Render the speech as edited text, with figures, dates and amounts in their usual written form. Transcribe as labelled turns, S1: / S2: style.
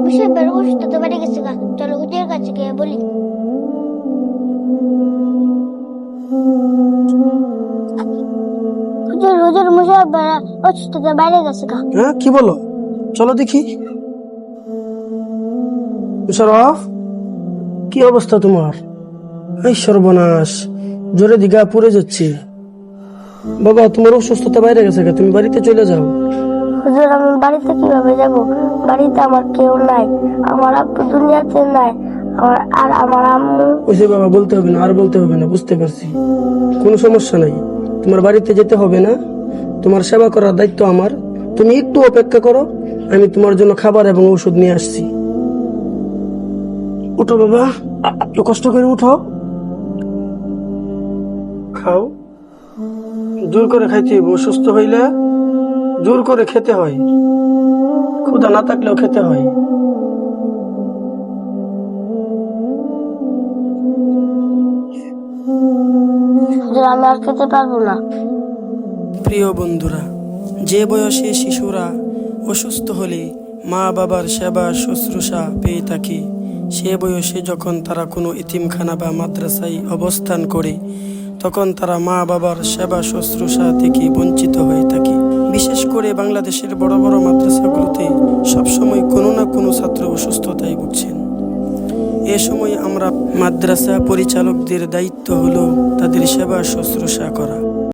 S1: মুসাব্বির অসুস্থ তো বেড়ে গেছে গা, চলো হুজুরের কাছে গিয়ে বলি। হুজুর হুজুর মুসাব্বির অসুস্থতা বেড়ে গেছে গা।
S2: হ্যাঁ, কি বলো? চলো দেখি। মুশারফ, কি অবস্থা তোমার? এই সর্বনাশ, জোরে দিঘা পড়ে যাচ্ছে। বাবা, তোমার অসুস্থতা বাইরে গেছে গা, তুমি বাড়িতে চলে যাও।
S1: হুজুর আমি বাড়িতে কিভাবে যাব? বাড়িতে আমার কেউ নাই, আমার আব্বু দুনিয়াতে নাই, আমার আম্মু।
S2: ওইসে বাবা, বলতে হবে না, আর বলতে হবে না, বুঝতে পারছি। কোনো সমস্যা নাই, তোমার বাড়িতে যেতে হবে না। তোমার সেবা করার দায়িত্ব আমার। তুমি একটু অপেক্ষা করো, আমি তোমার জন্য খাবার এবং ওষুধ নিয়ে আসছি। উঠো বাবা, একটু কষ্ট করে উঠো, খাও। জোর করে খাইতে হইব, অসুস্থ হইলে জোর করে খেতে হয়, ক্ষুধা না থাকলেও খেতে হয়।
S1: হুজুর আমি আর খেতে পারবো না।
S2: প্রিয় বন্ধুরা, যে বয়সে শিশুরা অসুস্থ হলে মা বাবার সেবা শুশ্রূষা পেয়ে থাকে, সে বয়সে যখন তারা কোনো এতিমখানা বা মাদ্রাসায় অবস্থান করে, তখন তারা মা বাবার সেবা শুশ্রূষা থেকে বঞ্চিত হয়ে থাকে। বিশেষ করে বাংলাদেশের বড় বড় মাদ্রাসাগুলোতে সবসময় কোনো না কোনো ছাত্র অসুস্থতায় ভুগছেন। এ সময় আমরা মাদ্রাসা পরিচালকদের দায়িত্ব হলো তাদের সেবা শুশ্রূষা করা।